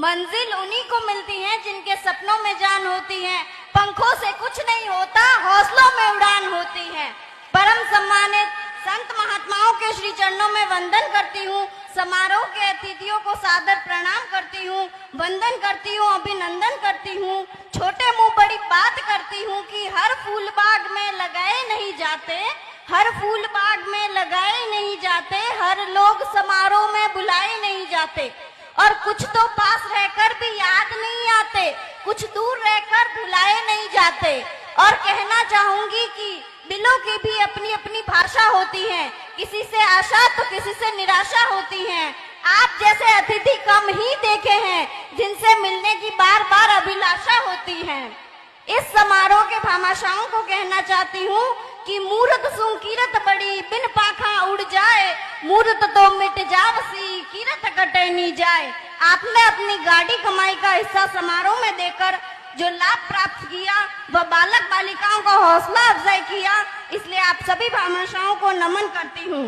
मंजिल उन्हीं को मिलती है जिनके सपनों में जान होती है। पंखों से कुछ नहीं होता, हौसलों में उड़ान होती है। परम सम्मानित संत महात्माओं के श्री चरणों में वंदन करती हूँ। समारोह के अतिथियों को सादर प्रणाम करती हूँ, वंदन करती हूँ, अभिनंदन करती हूँ। छोटे मुंह बड़ी बात करती हूँ कि हर फूल बाग में लगाए नहीं जाते, हर फूल बाग में लगाए नहीं जाते, हर लोग समारोह में बुलाए नहीं जाते। और कुछ तो पास रहकर भी याद नहीं आते, कुछ दूर रहकर भुलाए नहीं जाते। और कहना चाहूंगी कि दिलों की भी अपनी अपनी भाषा होती है, किसी से आशा तो किसी से निराशा होती है। आप जैसे अतिथि कम ही देखे हैं जिनसे मिलने की बार बार अभिलाषा होती है। इस समारोह के भामाशाहों को कहना चाहती हूँ कि मूरत सुन कीरत बड़ी, बिन पाखा उड़ जाए, मूरत तो मिट जावसी, कीरत कटे नी जाए। आपने अपनी गाड़ी कमाई का हिस्सा समारोह में देकर जो लाभ प्राप्त किया, वह बालक बालिकाओं का हौसला अफजाई किया, इसलिए आप सभी भामाशाहों को नमन करती हूँ।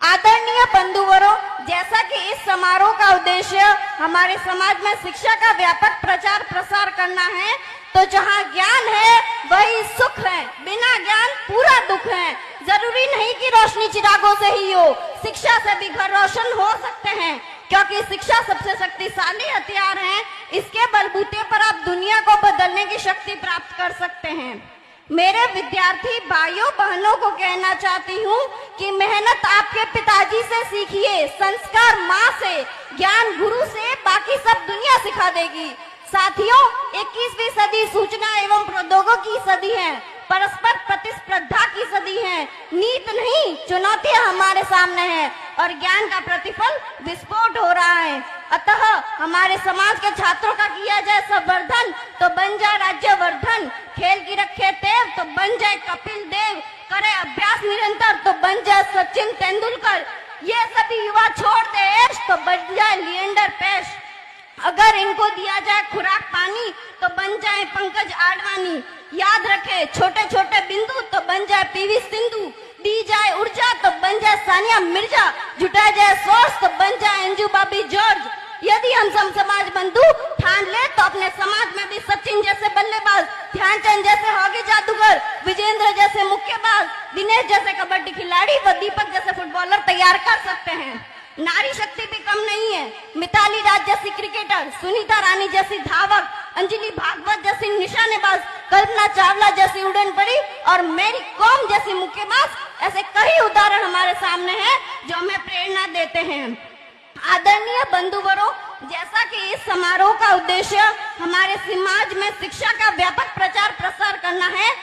आदरणीय बंधुवरों, जैसा कि इस समारोह का उद्देश्य हमारे समाज में शिक्षा का व्यापक प्रचार प्रसार करना है, तो जहाँ ज्ञान है वही सुख है, बिना ज्ञान पूरा दुख है। जरूरी नहीं कि रोशनी चिरागों से ही हो, शिक्षा से भी घर रोशन हो सकते हैं, क्योंकि शिक्षा सबसे शक्तिशाली हथियार है। इसके बलबूते पर आप दुनिया को बदलने की शक्ति प्राप्त कर सकते हैं। मेरे विद्यार्थी भाइयों बहनों को कहना चाहती हूँ कि मेहनत आपके पिताजी से सीखिए, संस्कार माँ से, ज्ञान गुरु से, बाकी सब दुनिया सिखा देगी। साथियों, 21वीं सदी सूचना एवं प्रौद्योगिकी की सदी है, परस्पर प्रतिस्पर्धा की सदी है। नीत नहीं, चुनौतियां हमारे सामने हैं और ज्ञान का प्रतिफल विस्फोट हो रहा है। अतः हमारे समाज के छात्रों का किया जाए संवर्धन तो बन जाए राज्यवर्धन, खेल की रखे तेव तो बन जाए कपिल देव, करे अभ्यास निरंतर तो बन जाए सचिन तेंदुलकर, ये सभी युवा छोड़ दे ऐश तो बन जाए लिएंडर पेश। अगर इनको दिया जाए खुराक पानी तो बन जाए पंकज आडवाणी। याद रखे छोटे छोटे बिंदु तो बन जाए पीवी सिंधु, दी जाए ऊर्जा तो बन जाए सानिया मिर्जा, जुटाया जाए सोर्स तो बन जाए अंजू बाबी जॉर्ज। यदि हम सब समाज बंधु ठान ले तो अपने समाज में भी सचिन जैसे बल्लेबाज, ध्यानचंद जैसे हॉकी जादूगर, विजेंद्र जैसे मुक्केबाज, दिनेश जैसे कबड्डी खिलाड़ी व दीपक जैसे फुटबॉलर तैयार कर सकते हैं। नारी शक्ति भी कम नहीं है। मिताली राज जैसी क्रिकेटर, सुनीता रानी जैसी धावक, अंजलि भागवत जैसी निशानेबाज, कल्पना चावला जैसी उड़न परी और मेरी कॉम जैसी मुक्केबाज, ऐसे कई उदाहरण हमारे सामने हैं जो हमें प्रेरणा देते हैं। आदरणीय बंधुवरों, जैसा कि इस समारोह का उद्देश्य हमारे समाज में शिक्षा का व्यापक प्रचार प्रसार करना है,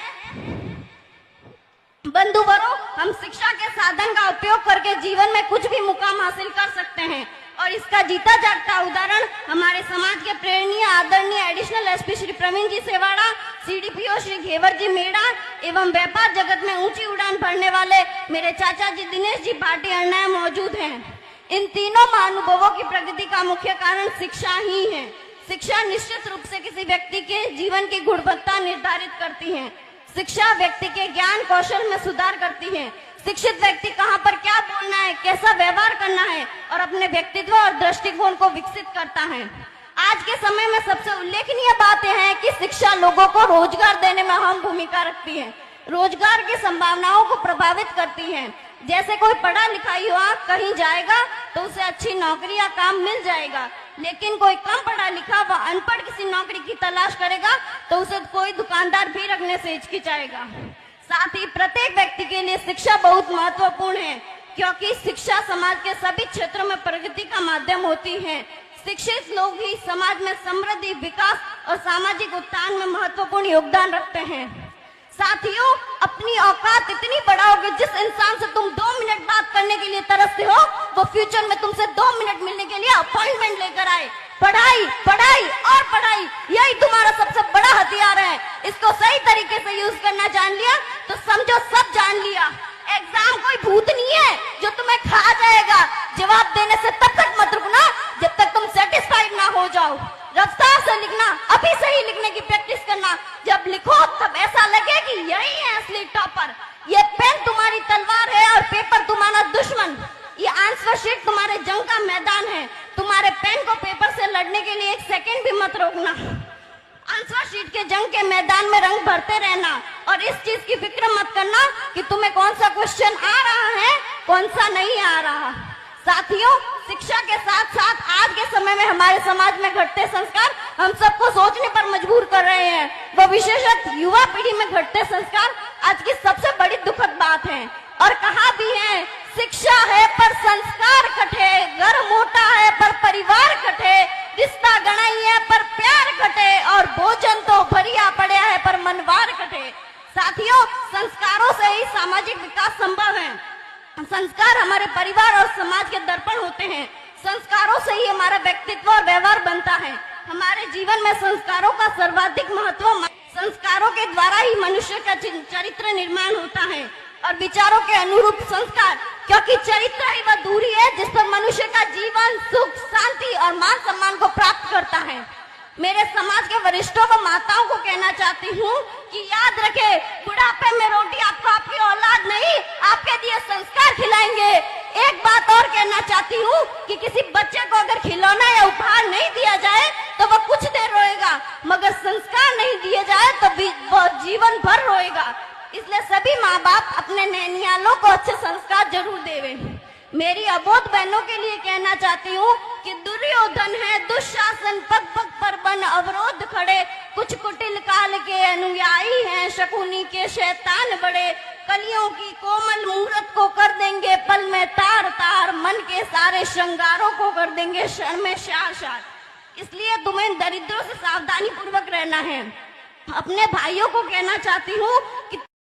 बंधुवरों, हम शिक्षा के साधन का उपयोग करके जीवन में कुछ भी मुकाम हासिल कर सकते हैं और इसका जीता जागता उदाहरण हमारे समाज के प्रेरणीय आदरणीय एडिशनल एसपी श्री प्रवीण जी सेवाड़ा, सीडीपीओ श्री घेवर जी मेड़ा एवं व्यापार जगत में ऊंची उड़ान भरने वाले मेरे चाचा जी दिनेश जी भाटी अण्णा मौजूद हैं। इन तीनों महानुभवों की प्रगति का मुख्य कारण शिक्षा ही है। शिक्षा निश्चित रूप से किसी व्यक्ति के जीवन की गुणवत्ता निर्धारित करती है। शिक्षा व्यक्ति के ज्ञान कौशल में सुधार करती है। शिक्षित व्यक्ति कहाँ पर क्या बोलना है, कैसा व्यवहार करना है और अपने व्यक्तित्व और दृष्टिकोण को विकसित करता है। आज के समय में सबसे उल्लेखनीय बात यह है कि शिक्षा लोगों को रोजगार देने में अहम भूमिका रखती है, रोजगार की संभावनाओं को प्रभावित करती है। जैसे कोई पढ़ा लिखा युवा कहीं जाएगा तो उसे अच्छी नौकरी या काम मिल जाएगा, लेकिन कोई कम पढ़ा लिखा व अनपढ़ किसी नौकरी की तलाश करेगा तो उसे कोई दुकानदार भी रखने से हिचकिचाएगा। साथ ही प्रत्येक व्यक्ति के लिए शिक्षा बहुत महत्वपूर्ण है, क्योंकि शिक्षा समाज के सभी क्षेत्रों में प्रगति का माध्यम होती है। शिक्षित लोग ही समाज में समृद्धि, विकास और सामाजिक उत्थान में महत्वपूर्ण योगदान रखते हैं। साथियों, अपनी औकात इतनी बढ़ाओ कि जिस इंसान से तुम 2 मिनट बात करने के लिए तरसते हो, वो फ्यूचर में तुमसे 2 मिनट मिलने के लिए अपॉइंटमेंट लेकर आए। पढ़ाई, पढ़ाई और पढ़ाई, यही तुम्हारा सबसे बड़ा हथियार है। इसको सही तरीके से यूज करना जान लिया तो समझो सब जान लिया। एग्जाम कोई भूत नहीं है जो तुम्हें खा जाएगा। जवाब देने से तब तक मत रुकना जब तक तुम सेटिस्फाइड ना हो जाओ। रफ्तार से लिखना, अभी सही लिखने की प्रैक्टिस करना। जब लिखो तब ऐसा लगे कि यही है असली टॉपर। ये पेन तुम्हारी तलवार है और पेपर तुम्हारा दुश्मन। ये आंसर शीट तुम्हारे जंग का मैदान है। तुम्हारे पेन को पेपर से लड़ने के के लिए एक सेकंड भी मत रोकना। आंसर शीट के जंग के मैदान में रंग भरते रहना और इस चीज की फिक्र मत करना कि तुम्हें कौन सा क्वेश्चन आ रहा है, कौन सा नहीं आ रहा। साथियों, शिक्षा के साथ साथ आज के समय में हमारे समाज में घटते संस्कार हम सबको सोचने पर मजबूर कर रहे हैं। वो विशेषतः युवा पीढ़ी में घटते संस्कार आज की सबसे बड़ी दुखद बात है। और कहा भी है, शिक्षा है पर संस्कार कटे, घर मोटा है पर परिवार कटे, रिश्ता गणाई है पर प्यार कटे, और भोजन तो भरिया पड़ा है पर मनवार कटे। साथियों, संस्कारों से ही सामाजिक विकास संभव है। संस्कार हमारे परिवार और समाज के दर्पण होते हैं। संस्कारों से ही हमारा व्यक्तित्व और व्यवहार बनता है। हमारे जीवन में संस्कारों का सर्वाधिक महत्व, संस्कारों के द्वारा ही मनुष्य का चरित्र निर्माण होता है और विचारों के अनुरूप संस्कार, क्योंकि चरित्र ही वह दूरी है जिस पर मनुष्य का जीवन सुख, शांति और मान सम्मान को प्राप्त करता है। मेरे समाज के वरिष्ठों व माताओं को कहना चाहती हूँ कि याद रखें, बुढ़ापे में रोटी आपको आपकी औलाद नहीं, आपके दिए संस्कार खिलाएंगे। एक बात और कहना चाहती हूँ कि किसी बच्चे को अगर खिलौना या उपहार नहीं दिया जाए तो वह कुछ देर रोएगा, मगर संस्कार नहीं दिए जाए तो वह जीवन भर रोएगा। इसलिए सभी माँ बाप अपने नैनियालों को अच्छे संस्कार जरूर देवें। मेरी अबोध बहनों के लिए कहना चाहती हूँ कि दुर्योधन है दुशासन, पग पग पर बन अवरोध खड़े, कुछ कुटिल काल के अनुयायी हैं, शकुनी के शैतान बड़े, कलियों की कोमल मूरत को कर देंगे पल में तार तार, मन के सारे श्रृंगारों को कर देंगे क्षण में शार शार। इसलिए तुम्हें दरिद्रों से सावधानी पूर्वक रहना है। अपने भाइयों को कहना चाहती हूँ कि